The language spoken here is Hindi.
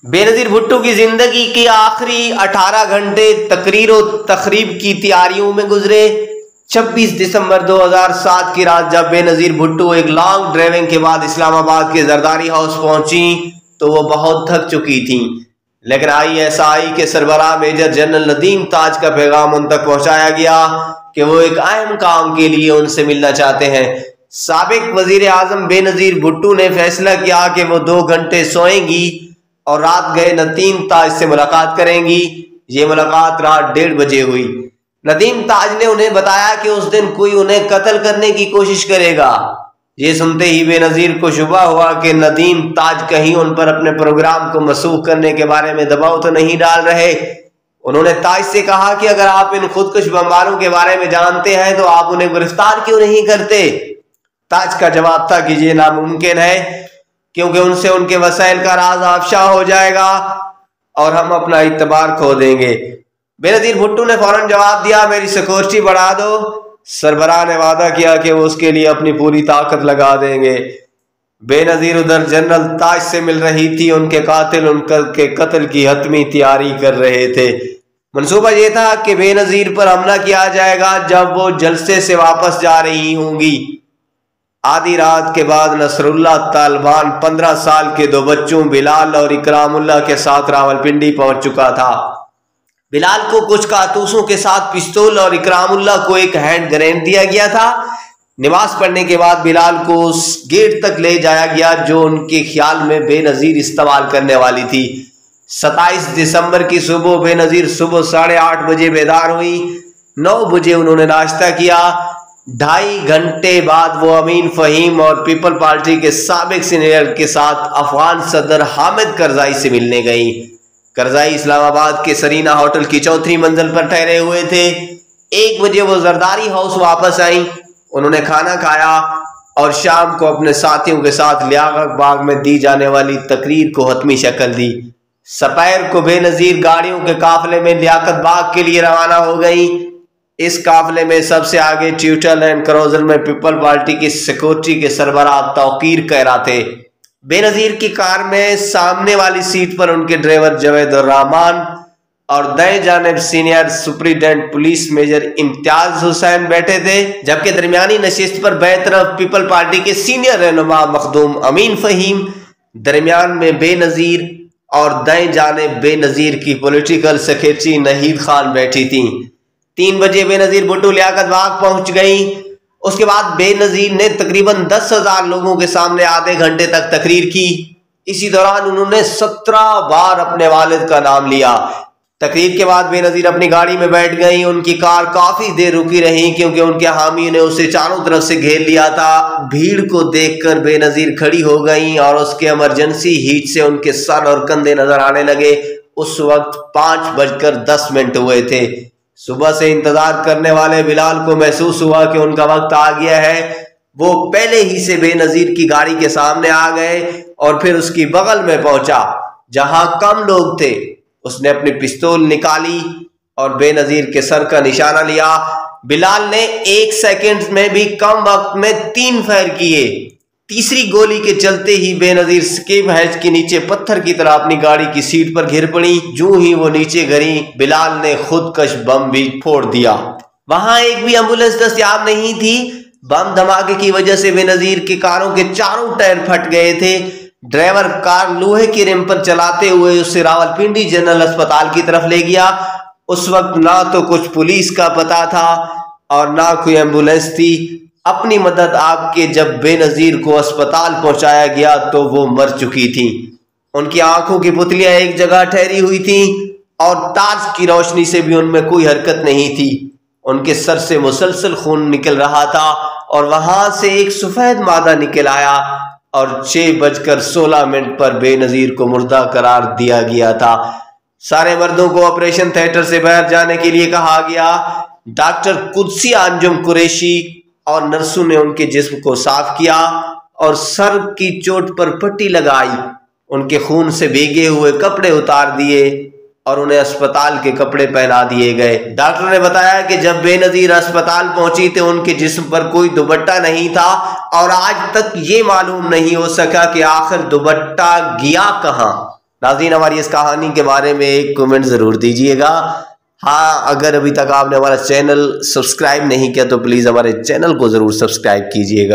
बेनजीर भुट्टो की जिंदगी के आखिरी 18 घंटे तकरीर और तकरीब की तैयारियों में गुजरे। 26 दिसंबर 2007 की रात जब बेनजीर भुट्टो एक लॉन्ग ड्राइविंग के बाद इस्लामाबाद के जरदारी हाउस पहुंची तो वो बहुत थक चुकी थी, लेकिन ISI के सरबराह मेजर जनरल नदीम ताज का पैगाम उन तक पहुंचाया गया कि वो एक अहम काम के लिए उनसे मिलना चाहते हैं। साबिक वजीर आजम बेनजीर भुट्टो ने फैसला किया कि वो 2 घंटे सोएंगी और रात गए नदीम ताज से मुलाकात करेंगी। ये मुलाकात रात 1:30 बजे हुई। नदीम ताज ने उन्हें बताया कि उस दिन कोई उन्हें कत्ल करने की कोशिश करेगा। ये सुनते ही बेनजीर को शुबा हुआ कि नदीम ताज कहीं उन पर अपने प्रोग्राम को मनसूख करने के बारे में दबाव तो नहीं डाल रहे। उन्होंने ताज से कहा कि अगर आप इन खुदकुश बमबारों के बारे में जानते हैं तो आप उन्हें गिरफ्तार क्यों नहीं करते। ताज का जवाब था कि ये नामुमकिन है, क्योंकि उनसे उनके वसाइल का राज आफशा हो जाएगा और हम अपना इत्तबार खो देंगे। बेनजीर भुट्टो ने फौरन जवाब दिया, मेरी सिक्योरिटी बढ़ा दो। सरबराह ने वादा किया कि वो उसके लिए अपनी पूरी ताकत लगा देंगे। बेनजीर उधर जनरल ताज से मिल रही थी, उनके कातिल उनके कत्ल की हतमी तैयारी कर रहे थे। मंसूबा ये था कि बेनजीर पर हमला किया जाएगा जब वो जलसे से वापस जा रही होंगी। आधी रात के बाद नसरुल्लाह तालिबान 15 साल के 2 बच्चों बिलाल और इकरामुल्लाह के साथ रावलपिंडी पहुंच चुका था। बिलाल को कुछ कारतूसों के साथ पिस्तौल और इकरामुल्लाह को एक हैंड ग्रेनेड दिया गया था। नमाज पढ़ने के बाद बिलाल को उस गेट तक ले जाया गया जो उनके ख्याल में बेनजीर इस्तेमाल करने वाली थी। 27 दिसंबर की सुबह बेनजीर सुबह 8:30 बजे बेदार हुई। 9 बजे उन्होंने नाश्ता किया। 2.5 घंटे बाद वो अमीन फहीम और पीपल पार्टी के साबिक सीनियर के साथ अफगान सदर हामिद करजाई से मिलने गई। करजाई इस्लामाबाद के सरीना होटल की 4थी मंजिल पर ठहरे हुए थे। 1 बजे वो जरदारी हाउस वापस आई। उन्होंने खाना खाया और शाम को अपने साथियों के साथ लियाकत बाग में दी जाने वाली तकरीर को हतमी शक्ल दी। सपैर को बेनजीर गाड़ियों के काफिले में लियाकत बाग के लिए रवाना हो गई। इस काफिले में सबसे आगे ट्यूटल एंड क्रोजर में पीपल पार्टी की सिक्योरिटी के सरबराह तौकीर कहरा थे। बेनजीर की कार में सामने वाली सीट पर उनके ड्राइवर जवेद उर रहमान और दाएं जानिब senior superintendent police major Imtiaz Hussain बैठे थे, जबकि दरमियानी नशिस्त पर बाएं तरफ पीपल पार्टी के सीनियर रहनुमा मखदूम अमीन फहीम, दरमियान में बेनजीर और दाएं जानिब बेनजीर की पॉलिटिकल सेक्रेटरी नहीद खान बैठी थी। 3 बजे बेनजीर भुट्टो लियाकत बाग पहुंच गई। उसके बाद बेनजीर ने तकरीबन 10,000 लोगों के सामने आधे घंटे तक तकरीर की। इसी दौरान उन्होंने 17 बार अपने वालिद का नाम लिया। तकरीर के बाद बेनजीर अपनी गाड़ी में बैठ गई। उनकी कार काफी देर रुकी रही क्योंकि उनके हामी ने उसे चारों तरफ से घेर लिया था। भीड़ को देखकर बेनजीर खड़ी हो गई और उसके इमरजेंसी हीट से उनके सर और कंधे नजर आने लगे। उस वक्त 5:10 हुए थे। सुबह से इंतजार करने वाले बिलाल को महसूस हुआ कि उनका वक्त आ गया है। वो पहले ही से बेनजीर की गाड़ी के सामने आ गए और फिर उसकी बगल में पहुंचा जहां कम लोग थे। उसने अपनी पिस्तौल निकाली और बेनजीर के सर का निशाना लिया। बिलाल ने 1 सेकंड में भी कम वक्त में 3 फायर किए। तीसरी गोली के चलते ही बेनजीर स्केप हैच के नीचे पत्थर की तरह अपनी गाड़ी की सीट पर गिर पड़ी। जो ही वो नीचे गिरी, बिलाल ने खुदकश बम भी फोड़ दिया। वहां एक भी एम्बुलेंस दस्तयाब नहीं थी। बम धमाके की वजह से बेनजीर की कारों के चारों टायर फट गए थे। ड्राइवर कार लोहे की रिम पर चलाते हुए उसे रावलपिंडी जनरल अस्पताल की तरफ ले गया। उस वक्त ना तो कुछ पुलिस का पता था और ना कोई एम्बुलेंस थी। अपनी मदद आपके जब बेनजीर को अस्पताल पहुंचाया गया तो वो मर चुकी थी। उनकी आंखों की पुतलियां एक जगह ठहरी हुई थी और ताज की रोशनी से भी उनमें कोई हरकत नहीं थी। उनके सर से मुसलसल खून निकल रहा था और वहां से एक सफेद मादा निकल आया और 6:16 पर बेनजीर को मुर्दा करार दिया गया था। सारे मर्दों को ऑपरेशन थिएटर से बाहर जाने के लिए कहा गया। डॉक्टर कुदसी अंजुम कुरैशी और नर्सों ने उनके जिस्म को साफ किया और सर की चोट पर पट्टी लगाई। उनके खून से भीगे हुए कपड़े उतार दिए और उन्हें अस्पताल के कपड़े पहना दिए गए। डॉक्टर ने बताया कि जब बेनजीर अस्पताल पहुंची तो उनके जिस्म पर कोई दुपट्टा नहीं था और आज तक ये मालूम नहीं हो सका कि आखिर दुपट्टा गया कहां। नाज़रीन, हमारी इस कहानी के बारे में एक कमेंट ज़रूर दीजिएगा। हाँ, अगर अभी तक आपने हमारा चैनल सब्सक्राइब नहीं किया तो प्लीज़ हमारे चैनल को ज़रूर सब्सक्राइब कीजिएगा।